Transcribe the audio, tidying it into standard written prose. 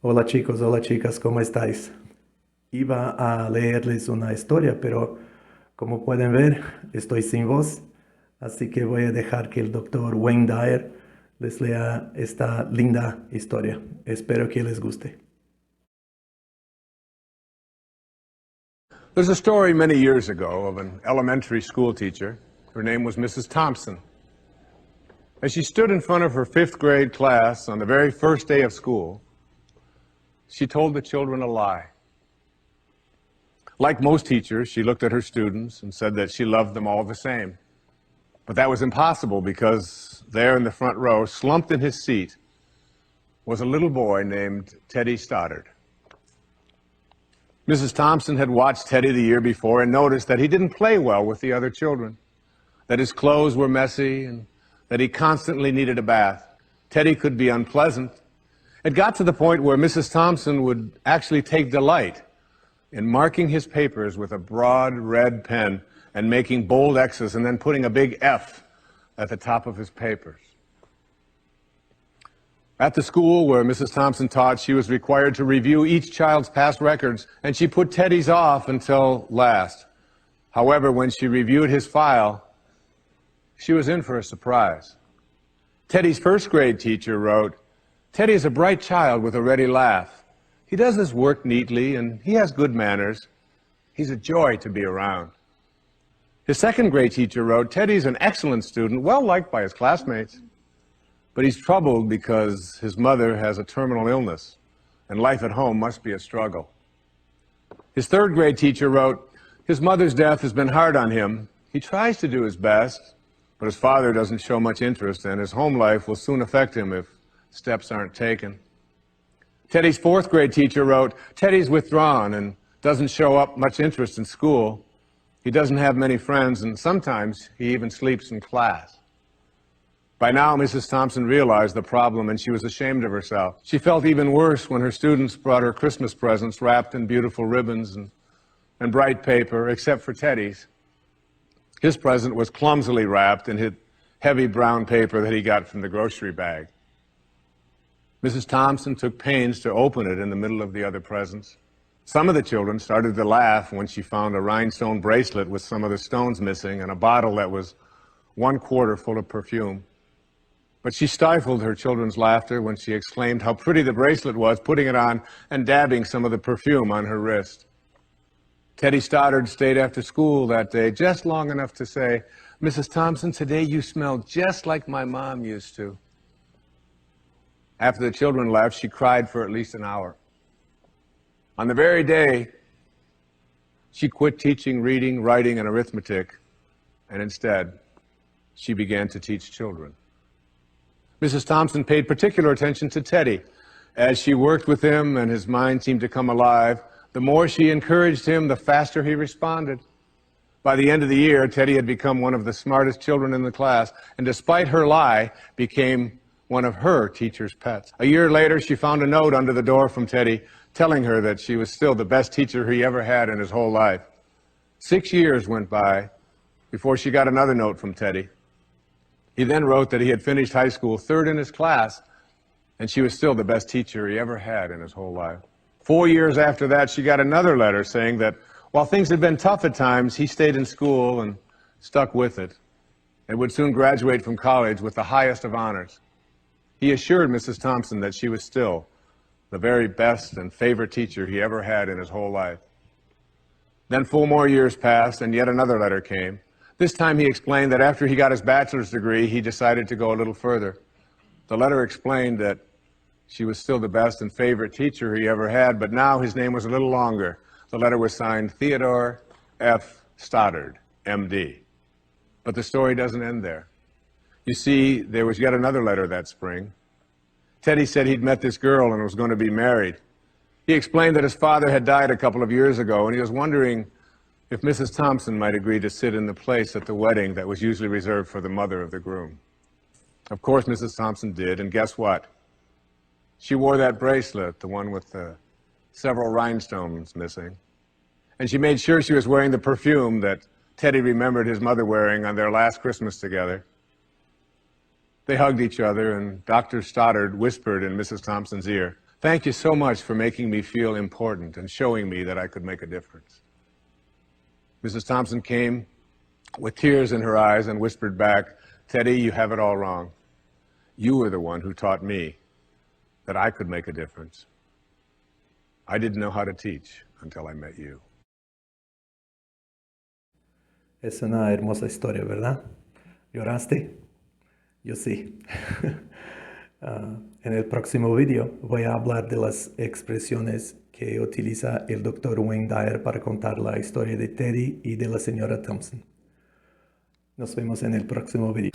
Hola chicos, hola chicas, ¿cómo estáis? Iba a leerles una historia, pero como pueden ver, estoy sin voz, así que voy a dejar que el doctor Wayne Dyer les lea esta linda historia. Espero que les guste. There's a story many years ago of an elementary school teacher. Her name was Mrs. Thompson. As she stood in front of her fifth grade class on the very first day of school, she told the children a lie. Like most teachers, she looked at her students and said that she loved them all the same. But that was impossible because there in the front row, slumped in his seat, was a little boy named Teddy Stoddard. Mrs. Thompson had watched Teddy the year before and noticed that he didn't play well with the other children, that his clothes were messy, and that he constantly needed a bath. Teddy could be unpleasant. It got to the point where Mrs. Thompson would actually take delight in marking his papers with a broad red pen and making bold X's and then putting a big F at the top of his papers. At the school where Mrs. Thompson taught, she was required to review each child's past records, and she put Teddy's off until last. However, when she reviewed his file, she was in for a surprise. Teddy's first grade teacher wrote, "Teddy is a bright child with a ready laugh. He does his work neatly, and he has good manners. He's a joy to be around." His second grade teacher wrote, "Teddy's an excellent student, well liked by his classmates. But he's troubled because his mother has a terminal illness, and life at home must be a struggle." His third grade teacher wrote, "His mother's death has been hard on him. He tries to do his best, but his father doesn't show much interest, and his home life will soon affect him if steps aren't taken." Teddy's fourth grade teacher wrote, "Teddy's withdrawn and doesn't show up much interest in school. He doesn't have many friends, and sometimes he even sleeps in class." By now, Mrs. Thompson realized the problem, and she was ashamed of herself. She felt even worse when her students brought her Christmas presents wrapped in beautiful ribbons and bright paper, except for Teddy's. His present was clumsily wrapped in heavy brown paper that he got from the grocery bag. Mrs. Thompson took pains to open it in the middle of the other presents. Some of the children started to laugh when she found a rhinestone bracelet with some of the stones missing and a bottle that was 1/4 full of perfume. But she stifled her children's laughter when she exclaimed how pretty the bracelet was, putting it on and dabbing some of the perfume on her wrist. Teddy Stoddard stayed after school that day just long enough to say, "Mrs. Thompson, today you smell just like my mom used to." After the children left, she cried for at least an hour. On the very day, she quit teaching reading, writing, and arithmetic, and instead, she began to teach children. Mrs. Thompson paid particular attention to Teddy. As she worked with him and his mind seemed to come alive, the more she encouraged him, the faster he responded. By the end of the year, Teddy had become one of the smartest children in the class, and despite her lie, became one of her teacher's pets. A year later, she found a note under the door from Teddy telling her that she was still the best teacher he ever had in his whole life. 6 years went by before she got another note from Teddy. He then wrote that he had finished high school third in his class, and she was still the best teacher he ever had in his whole life. 4 years after that, she got another letter saying that while things had been tough at times, he stayed in school and stuck with it, and would soon graduate from college with the highest of honors. He assured Mrs. Thompson that she was still the very best and favorite teacher he ever had in his whole life. Then 4 more years passed, and yet another letter came. This time he explained that after he got his bachelor's degree, he decided to go a little further. The letter explained that she was still the best and favorite teacher he ever had, but now his name was a little longer. The letter was signed Theodore F. Stoddard, M.D. But the story doesn't end there. You see, there was yet another letter that spring. Teddy said he'd met this girl and was going to be married. He explained that his father had died a couple of years ago, and he was wondering if Mrs. Thompson might agree to sit in the place at the wedding that was usually reserved for the mother of the groom. Of course, Mrs. Thompson did, and guess what? She wore that bracelet, the one with the several rhinestones missing. And she made sure she was wearing the perfume that Teddy remembered his mother wearing on their last Christmas together. They hugged each other, and Dr. Stoddard whispered in Mrs. Thompson's ear, Thank you so much for making me feel important and showing me that I could make a difference. Mrs. Thompson came with tears in her eyes and whispered back, Teddy, you have it all wrong. You were the one who taught me that I could make a difference. I didn't know how to teach until I met you. Es una hermosa historia, ¿verdad? ¿Lloraste? Yo sí. En el próximo video voy a hablar de las expresiones que utiliza el Dr. Wayne Dyer para contar la historia de Teddy y de la señora Thompson. Nos vemos en el próximo video.